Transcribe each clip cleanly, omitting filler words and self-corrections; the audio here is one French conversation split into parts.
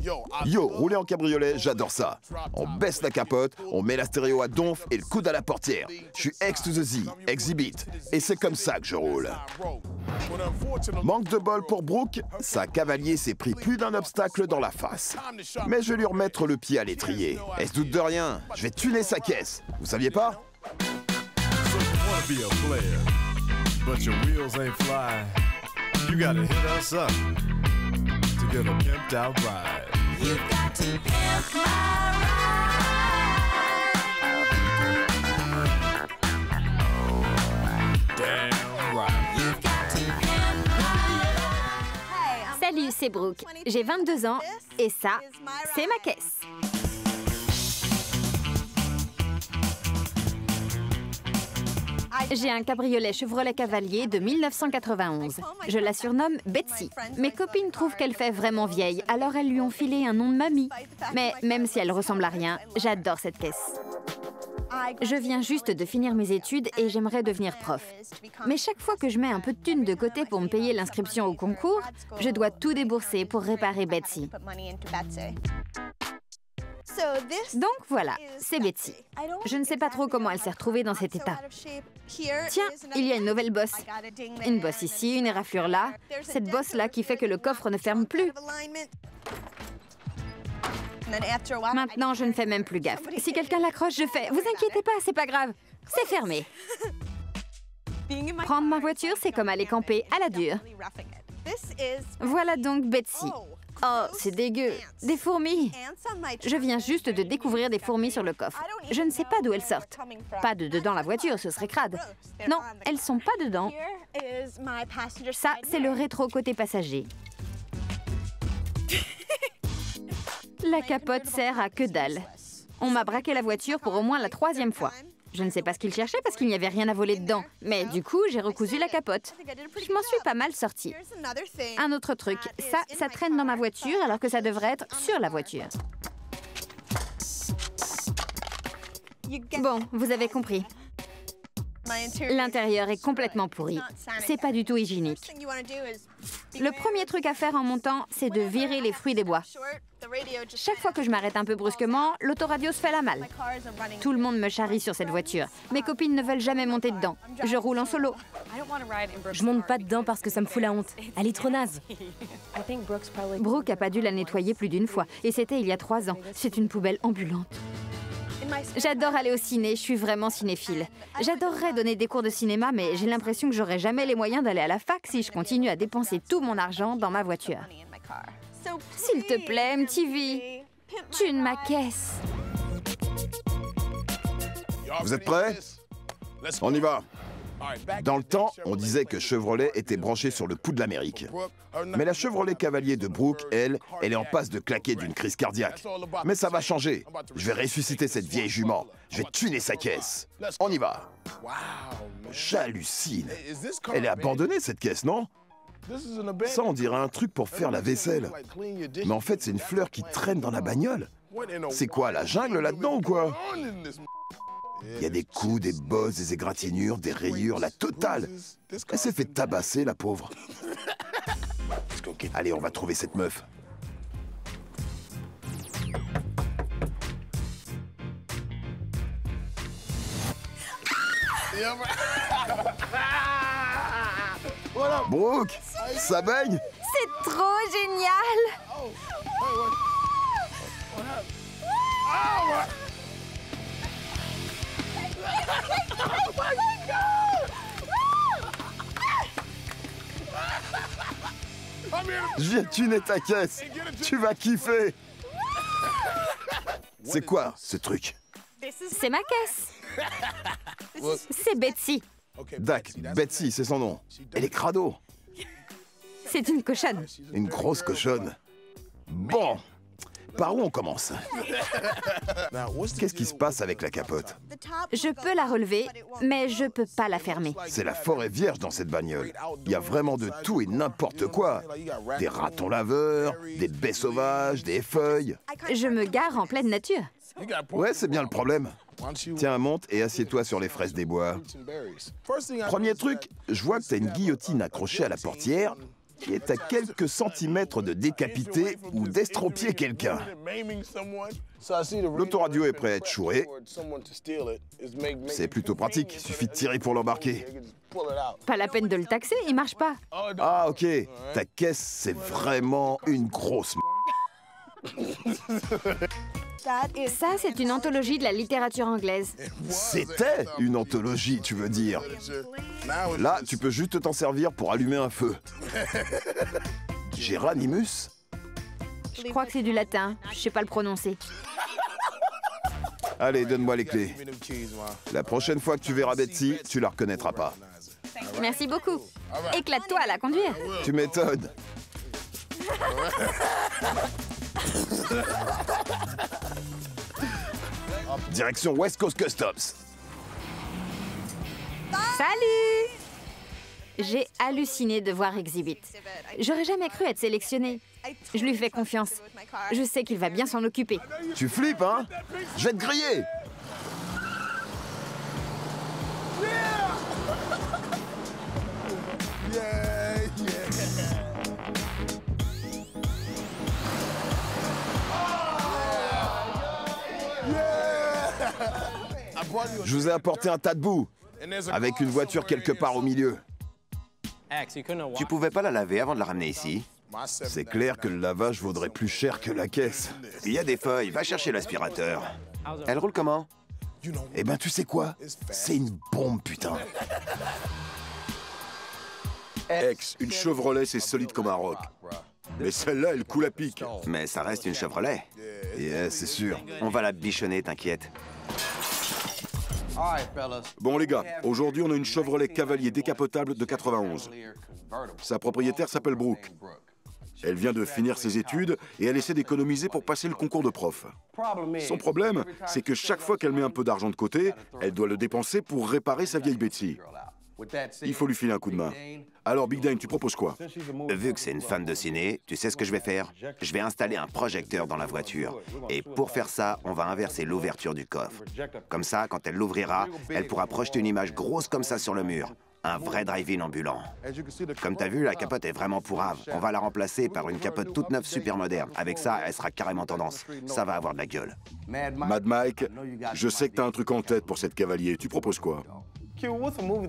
Yo, rouler en cabriolet, j'adore ça. On baisse la capote, on met la stéréo à donf et le coude à la portière. Je suis X to the Z, exhibit. Et c'est comme ça que je roule. Manque de bol pour Brooke, sa cavalier s'est pris plus d'un obstacle dans la face. Mais je vais lui remettre le pied à l'étrier. Elle se doute de rien, je vais tuner sa caisse. Vous saviez pas? But your wheels ain't fly. You gotta hit us up to get a pimped out ride. You got to pimp my ride. Damn right. You've got to pimp my... Salut, c'est Brooke. J'ai 22 ans et ça, c'est ma caisse. J'ai un cabriolet Chevrolet Cavalier de 1991. Je la surnomme Betsy. Mes copines trouvent qu'elle fait vraiment vieille, alors elles lui ont filé un nom de mamie. Mais même si elle ressemble à rien, j'adore cette caisse. Je viens juste de finir mes études et j'aimerais devenir prof. Mais chaque fois que je mets un peu de thunes de côté pour me payer l'inscription au concours, je dois tout débourser pour réparer Betsy. Donc voilà, c'est Betsy. Je ne sais pas trop comment elle s'est retrouvée dans cet état. Tiens, il y a une nouvelle bosse. Une bosse ici, une éraflure là. Cette bosse-là qui fait que le coffre ne ferme plus. Maintenant, je ne fais même plus gaffe. Si quelqu'un l'accroche, je fais « Vous inquiétez pas, c'est pas grave. C'est fermé. » Prendre ma voiture, c'est comme aller camper à la dure. Voilà donc Betsy. Oh, c'est dégueu. Des fourmis. Je viens juste de découvrir des fourmis sur le coffre. Je ne sais pas d'où elles sortent. Pas de dedans la voiture, ce serait crade. Non, elles sont pas dedans. Ça, c'est le rétro côté passager. La capote sert à que dalle. On m'a braqué la voiture pour au moins la 3e fois. Je ne sais pas ce qu'il cherchait parce qu'il n'y avait rien à voler dedans. Mais du coup, j'ai recousu la capote. Je m'en suis pas mal sortie. Un autre truc, ça traîne dans ma voiture alors que ça devrait être sur la voiture. Bon, vous avez compris. L'intérieur est complètement pourri. C'est pas du tout hygiénique. Le premier truc à faire en montant, c'est de virer les fruits des bois. Chaque fois que je m'arrête un peu brusquement, l'autoradio se fait la malle. Tout le monde me charrie sur cette voiture. Mes copines ne veulent jamais monter dedans. Je roule en solo. Je monte pas dedans parce que ça me fout la honte. Elle est trop naze. Brooke a pas dû la nettoyer plus d'une fois. Et c'était il y a 3 ans. C'est une poubelle ambulante. J'adore aller au ciné, je suis vraiment cinéphile. J'adorerais donner des cours de cinéma, mais j'ai l'impression que j'aurai jamais les moyens d'aller à la fac si je continue à dépenser tout mon argent dans ma voiture. S'il te plaît, MTV, tune ma caisse. Vous êtes prêts? On y va. Dans le temps, on disait que Chevrolet était branché sur le pouls de l'Amérique. Mais la Chevrolet Cavalier de Brooke, elle est en passe de claquer d'une crise cardiaque. Mais ça va changer. Je vais ressusciter cette vieille jument. Je vais tuner sa caisse. On y va. J'hallucine. Elle est abandonnée, cette caisse, non? Ça, on dirait un truc pour faire la vaisselle. Mais en fait, c'est une fleur qui traîne dans la bagnole. C'est quoi, la jungle là-dedans ou quoi? Il y a des coups, des bosses, des égratignures, des rayures, la totale. Elle s'est fait tabasser, la pauvre. Allez, on va trouver cette meuf. Brooke, ça baigne? C'est trop génial! Je viens de tuner ta caisse. Tu vas kiffer. C'est quoi, ce truc? C'est ma caisse. C'est Betsy. Dac, Betsy, c'est son nom. Elle est crado. C'est une cochonne. Une grosse cochonne. Bon, par où on commence? Qu'est-ce qui se passe avec la capote? Je peux la relever, mais je peux pas la fermer. C'est la forêt vierge dans cette bagnole. Il y a vraiment de tout et n'importe quoi. Des ratons laveurs, des baies sauvages, des feuilles. Je me gare en pleine nature. Ouais, c'est bien le problème. Tiens, monte et assieds-toi sur les fraises des bois. Premier truc, je vois que t'as une guillotine accrochée à la portière. qui est à quelques centimètres de décapiter ou d'estropier quelqu'un. L'autoradio est prêt à être chouré. C'est plutôt pratique, il suffit de tirer pour l'embarquer. Pas la peine de le taxer, il marche pas. Ah ok, ta caisse c'est vraiment une grosse Ça, c'est une anthologie de la littérature anglaise. C'était une anthologie, tu veux dire. Là, tu peux juste t'en servir pour allumer un feu. Géranimus? Je crois que c'est du latin, je sais pas le prononcer. Allez, donne-moi les clés. La prochaine fois que tu verras Betsy, tu la reconnaîtras pas. Merci beaucoup. Éclate-toi à la conduire. Tu m'étonnes. Direction West Coast Customs. Salut! J'ai halluciné de voir Exhibit. J'aurais jamais cru être sélectionnée. Je lui fais confiance. Je sais qu'il va bien s'en occuper. Tu flippes, hein? Je vais te griller! Je vous ai apporté un tas de boue, avec une voiture quelque part au milieu. Tu pouvais pas la laver avant de la ramener ici? C'est clair que le lavage vaudrait plus cher que la caisse. Il y a des feuilles, va chercher l'aspirateur. Elle roule comment? Eh ben, tu sais quoi? C'est une bombe, putain. Ex, une Chevrolet, c'est solide comme un roc. Mais celle-là, elle coule à pic. Mais ça reste une Chevrolet. Yeah, c'est sûr. On va la bichonner, t'inquiète. Bon les gars, aujourd'hui on a une Chevrolet Cavalier décapotable de 91. Sa propriétaire s'appelle Brooke. Elle vient de finir ses études et elle essaie d'économiser pour passer le concours de prof. Son problème, c'est que chaque fois qu'elle met un peu d'argent de côté, elle doit le dépenser pour réparer sa vieille Betsy. Il faut lui filer un coup de main. Alors Big Dane, tu proposes quoi? Vu que c'est une fan de ciné, tu sais ce que je vais faire? Je vais installer un projecteur dans la voiture. Et pour faire ça, on va inverser l'ouverture du coffre. Comme ça, quand elle l'ouvrira, elle pourra projeter une image grosse comme ça sur le mur. Un vrai drive-in ambulant. Comme t'as vu, la capote est vraiment pourrave. On va la remplacer par une capote toute neuve super moderne. Avec ça, elle sera carrément tendance. Ça va avoir de la gueule. Mad Mike, je sais que t'as un truc en tête pour cette Cavalier. Tu proposes quoi?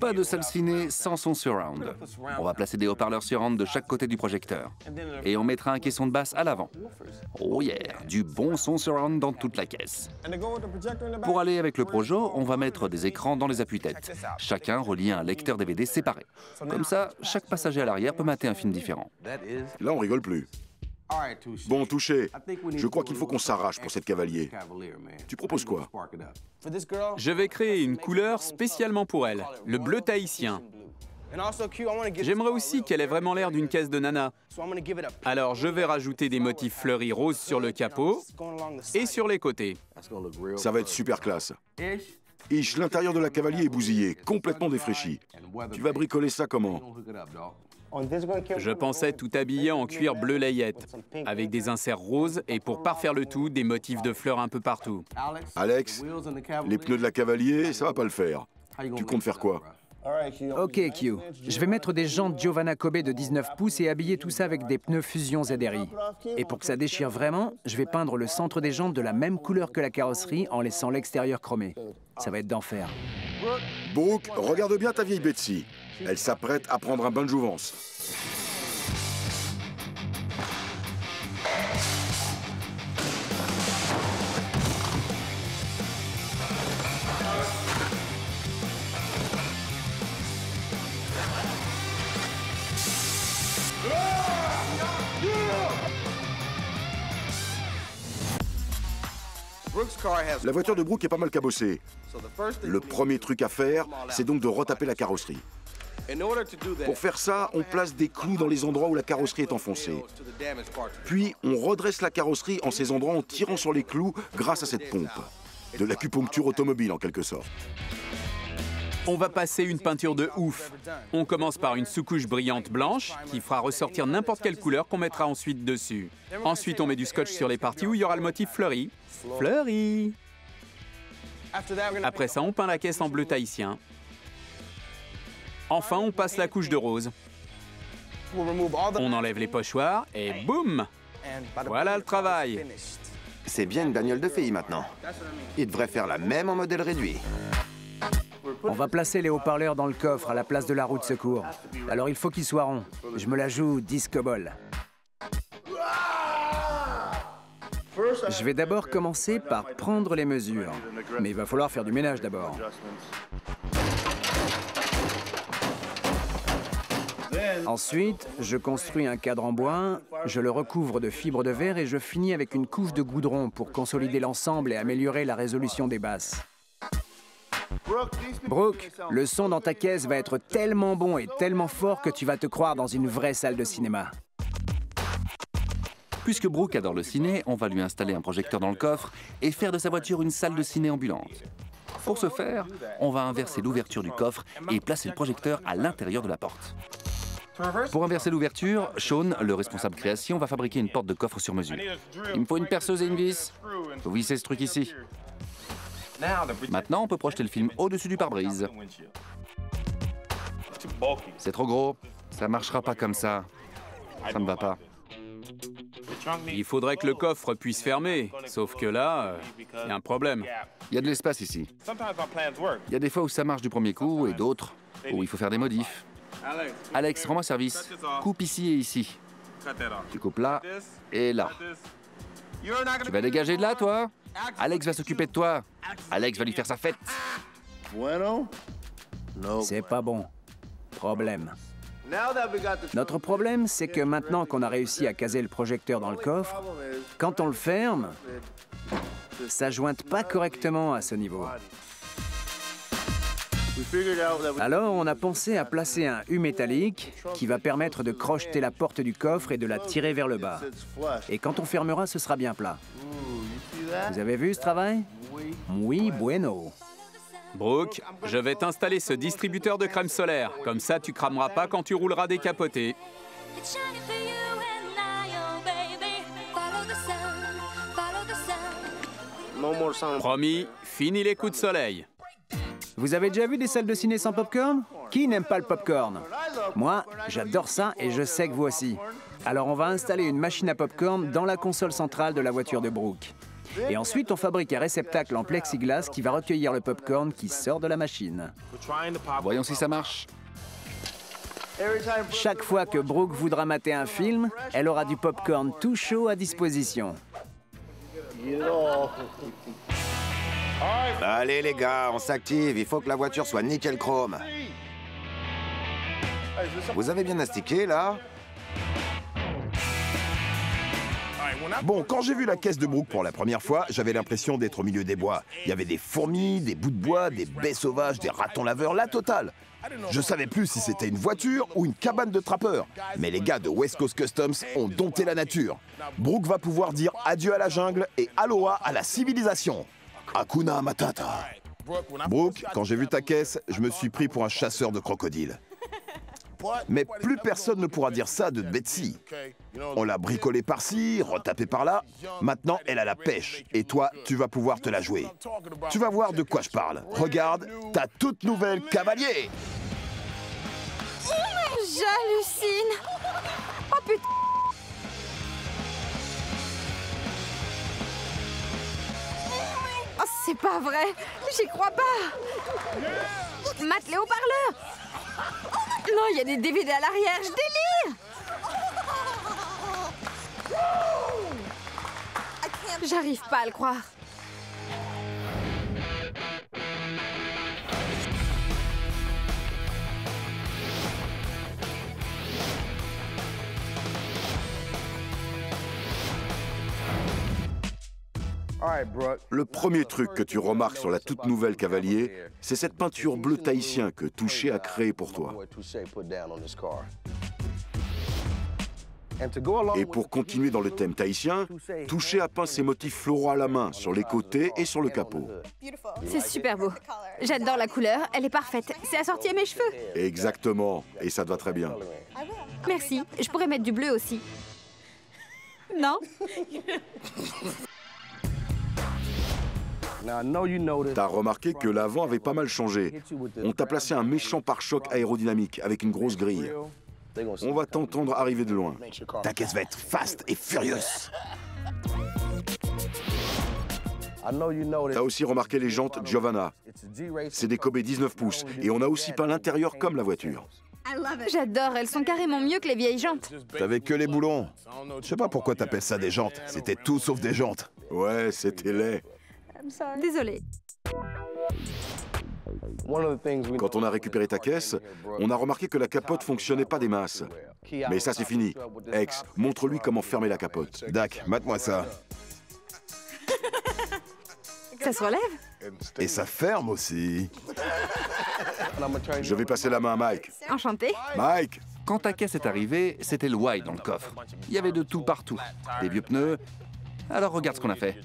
Pas de salle ciné sans son surround. On va placer des haut-parleurs surround de chaque côté du projecteur. Et on mettra un caisson de basse à l'avant. Oh yeah, du bon son surround dans toute la caisse. Pour aller avec le Projo, on va mettre des écrans dans les appuis-têtes. Chacun relié à un lecteur DVD séparé. Comme ça, chaque passager à l'arrière peut mater un film différent. Là, on rigole plus. Bon, Touché, je crois qu'il faut qu'on s'arrache pour cette Cavalier. Tu proposes quoi? Je vais créer une couleur spécialement pour elle, le bleu tahitien. J'aimerais aussi qu'elle ait vraiment l'air d'une caisse de nana. Alors je vais rajouter des motifs fleuris roses sur le capot et sur les côtés. Ça va être super classe. Ish, l'intérieur de la Cavalier est bousillé, complètement défraîchi. Tu vas bricoler ça comment? Je pensais tout habiller en cuir bleu layette, avec des inserts roses et pour parfaire le tout, des motifs de fleurs un peu partout. Alex, les pneus de la Cavalier, ça va pas le faire. Tu comptes faire quoi? Ok, Q. Je vais mettre des jantes Giovanna Kobe de 19 pouces et habiller tout ça avec des pneus Fusion ZRI. Et pour que ça déchire vraiment, je vais peindre le centre des jantes de la même couleur que la carrosserie en laissant l'extérieur chromé. Ça va être d'enfer. Brooke, regarde bien ta vieille Betsy. Elle s'apprête à prendre un bain de jouvence. La voiture de Brooke est pas mal cabossée. Le premier truc à faire, c'est donc de retaper la carrosserie. Pour faire ça, on place des clous dans les endroits où la carrosserie est enfoncée. Puis, on redresse la carrosserie en ces endroits en tirant sur les clous grâce à cette pompe. De l'acupuncture automobile, en quelque sorte. On va passer une peinture de ouf. On commence par une sous-couche brillante blanche qui fera ressortir n'importe quelle couleur qu'on mettra ensuite dessus. Ensuite, on met du scotch sur les parties où il y aura le motif fleuri. Fleuri! Après ça, on peint la caisse en bleu tahitien. Enfin, on passe la couche de rose. On enlève les pochoirs et boum! Voilà le travail. C'est bien une bagnole de filles maintenant. Il devrait faire la même en modèle réduit. On va placer les haut-parleurs dans le coffre à la place de la roue de secours. Alors il faut qu'ils soient ronds. Je me la joue disco ball. Je vais d'abord commencer par prendre les mesures. Mais il va falloir faire du ménage d'abord. Ensuite, je construis un cadre en bois, je le recouvre de fibres de verre et je finis avec une couche de goudron pour consolider l'ensemble et améliorer la résolution des basses. Brooke, le son dans ta caisse va être tellement bon et tellement fort que tu vas te croire dans une vraie salle de cinéma. Puisque Brooke adore le ciné, on va lui installer un projecteur dans le coffre et faire de sa voiture une salle de ciné ambulante. Pour ce faire, on va inverser l'ouverture du coffre et placer le projecteur à l'intérieur de la porte. Pour inverser l'ouverture, Sean, le responsable création, va fabriquer une porte de coffre sur mesure. Il me faut une perceuse et une vis. Faut visser ce truc ici. Maintenant, on peut projeter le film au-dessus du pare-brise. C'est trop gros. Ça marchera pas comme ça. Ça ne va pas. Il faudrait que le coffre puisse fermer. Sauf que là, il y a un problème. Il y a de l'espace ici. Il y a des fois où ça marche du premier coup et d'autres où il faut faire des modifs. Alex, rends-moi service. Coupe ici et ici. Tu coupes là et là. Tu vas dégager de là, toi? Alex va s'occuper de toi. Alex va lui faire sa fête. C'est pas bon. Problème. Notre problème, c'est que maintenant qu'on a réussi à caser le projecteur dans le coffre, quand on le ferme, ça jointe pas correctement à ce niveau. Alors, on a pensé à placer un U métallique qui va permettre de crocheter la porte du coffre et de la tirer vers le bas. Et quand on fermera, ce sera bien plat. Vous avez vu ce travail? Oui, bueno. Brooke, je vais t'installer ce distributeur de crème solaire. Comme ça, tu crameras pas quand tu rouleras décapoté. Promis, fini les coups de soleil. Vous avez déjà vu des salles de ciné sans popcorn? Qui n'aime pas le popcorn? Moi, j'adore ça et je sais que vous aussi. Alors on va installer une machine à popcorn dans la console centrale de la voiture de Brooke. Et ensuite, on fabrique un réceptacle en plexiglas qui va recueillir le popcorn qui sort de la machine. Voyons si ça marche. Chaque fois que Brooke voudra mater un film, elle aura du popcorn tout chaud à disposition. Allez les gars, on s'active, il faut que la voiture soit nickel chrome. Vous avez bien astiqué là? Bon, quand j'ai vu la caisse de Brooke pour la première fois, j'avais l'impression d'être au milieu des bois. Il y avait des fourmis, des bouts de bois, des baies sauvages, des ratons laveurs, la totale. Je savais plus si c'était une voiture ou une cabane de trappeurs. Mais les gars de West Coast Customs ont dompté la nature. Brooke va pouvoir dire adieu à la jungle et aloha à la civilisation. Hakuna Matata. Brooke, quand j'ai vu ta caisse, je me suis pris pour un chasseur de crocodiles. Mais plus personne ne pourra dire ça de Betsy. On l'a bricolée par-ci, retapée par-là. Maintenant, elle a la pêche. Et toi, tu vas pouvoir te la jouer. Tu vas voir de quoi je parle. Regarde, ta toute nouvelle Cavalier. J'hallucine. Oh putain. Oh, c'est pas vrai. J'y crois pas. Mate les haut-parleurs. Non, il y a des DVD à l'arrière, je délire! J'arrive pas à le croire. Le premier truc que tu remarques sur la toute nouvelle Cavalier, c'est cette peinture bleu tahitien que Touché a créée pour toi. Et pour continuer dans le thème tahitien, Touché a peint ses motifs floraux à la main sur les côtés et sur le capot. C'est super beau. J'adore la couleur, elle est parfaite. C'est assorti à mes cheveux. Exactement, et ça te va très bien. Merci, je pourrais mettre du bleu aussi. Non? T'as remarqué que l'avant avait pas mal changé. On t'a placé un méchant pare-choc aérodynamique avec une grosse grille. On va t'entendre arriver de loin. Ta caisse va être fast et furieuse. T'as aussi remarqué les jantes Giovanna. C'est des Kobe 19 pouces. Et on a aussi peint l'intérieur comme la voiture. J'adore, elles sont carrément mieux que les vieilles jantes. T'avais que les boulons. Je sais pas pourquoi t'appelles ça des jantes. C'était tout sauf des jantes. Ouais, c'était laid. Désolée. Quand on a récupéré ta caisse, on a remarqué que la capote fonctionnait pas des masses. Mais ça, c'est fini. Ex, montre-lui comment fermer la capote. Dak, mate-moi ça. Ça se relève? Et ça ferme aussi. Je vais passer la main à Mike. Enchanté. Mike! Quand ta caisse est arrivée, c'était le wide dans le coffre. Il y avait de tout partout. Des vieux pneus. Alors regarde ce qu'on a fait.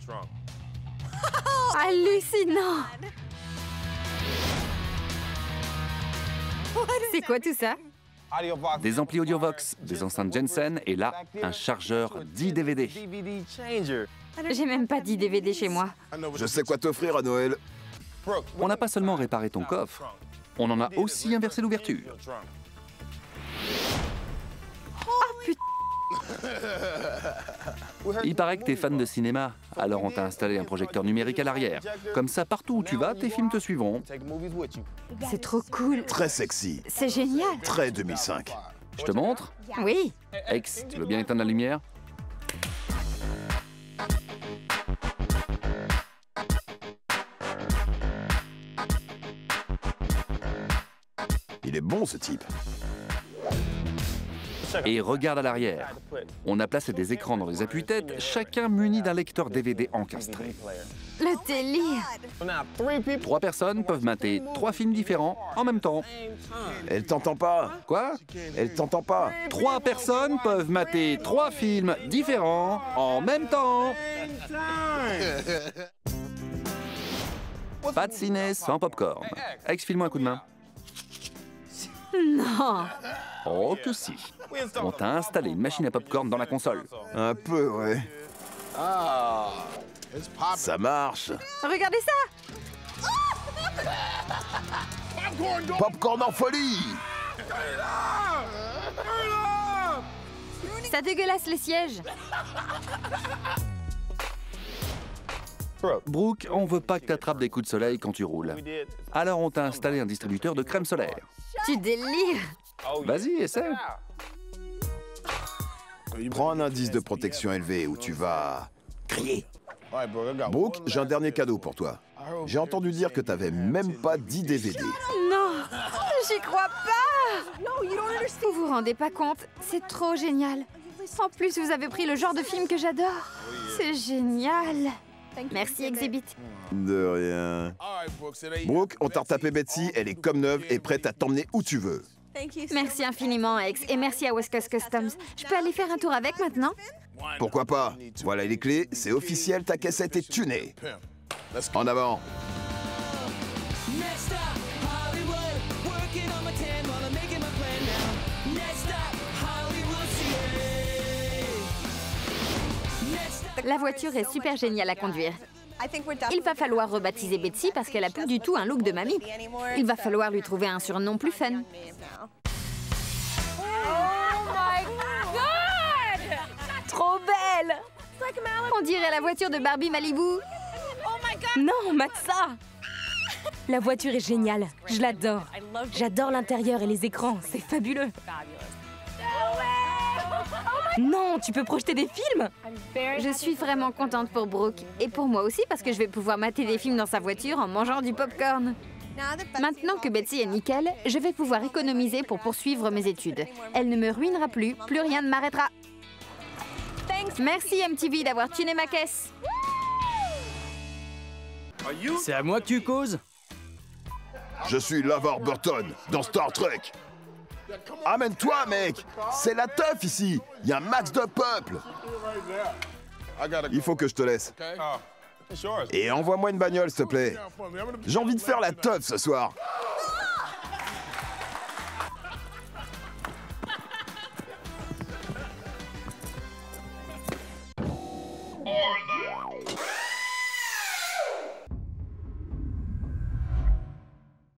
Hallucinant! C'est quoi tout ça? Des amplis Audiovox, des enceintes Jensen et là, un chargeur 10 DVD. J'ai même pas dit DVD chez moi. Je sais quoi t'offrir à Noël. On n'a pas seulement réparé ton coffre, on en a aussi inversé l'ouverture. Il paraît que t'es fan de cinéma, alors on t'a installé un projecteur numérique à l'arrière. Comme ça, partout où tu vas, tes films te suivront. C'est trop cool. Très sexy. C'est génial. Très 2005. Je te montre? Oui. Ex, tu veux bien éteindre la lumière? Il est bon ce type. Et regarde à l'arrière. On a placé des écrans dans les appuis-têtes, chacun muni d'un lecteur DVD encastré. Le délire. 3 personnes peuvent mater 3 films différents en même temps. Elle t'entend pas. Quoi? Elle t'entend pas. 3 personnes peuvent mater 3 films différents en même temps. Pas de ciné sans popcorn. Ex, file-moi un coup de main. Non. Oh que si. On t'a installé une machine à popcorn dans la console. Un peu, ouais. Ça marche. Regardez ça. Popcorn en folie. Ça dégueulasse les sièges. Brooke, on veut pas que t'attrapes des coups de soleil quand tu roules. Alors on t'a installé un distributeur de crème solaire. Tu délires. Vas-y, essaie. Prends un indice de protection élevé où tu vas crier. Brooke, j'ai un dernier cadeau pour toi. J'ai entendu dire que t'avais même pas 10 DVD. Non, j'y crois pas. Vous vous rendez pas compte? C'est trop génial. En plus, vous avez pris le genre de film que j'adore. C'est génial. Merci, Exhibit. De rien. Brooke, on t'a retapé Betsy, elle est comme neuve et prête à t'emmener où tu veux. Merci infiniment, Ex, et merci à West Coast Customs. Je peux aller faire un tour avec maintenant? Pourquoi pas? Voilà les clés, c'est officiel, ta cassette est tunée. En avant. La voiture est super géniale à conduire. Il va falloir rebaptiser Betsy parce qu'elle a plus du tout un look de mamie. Il va falloir lui trouver un surnom plus fun. Trop belle! On dirait la voiture de Barbie Malibu. Non, mate ça! La voiture est géniale. Je l'adore. J'adore l'intérieur et les écrans. C'est fabuleux. Non, tu peux projeter des films? Je suis vraiment contente pour Brooke. Et pour moi aussi parce que je vais pouvoir mater des films dans sa voiture en mangeant du popcorn. Maintenant que Betsy est nickel, je vais pouvoir économiser pour poursuivre mes études. Elle ne me ruinera plus, plus rien ne m'arrêtera. Merci MTV d'avoir tuné ma caisse. C'est à moi que tu causes? Je suis LeVar Burton dans Star Trek. Amène-toi, mec. C'est la teuf ici. Il y a un max de peuple. Il faut que je te laisse. Et envoie-moi une bagnole, s'il te plaît. J'ai envie de faire la teuf ce soir.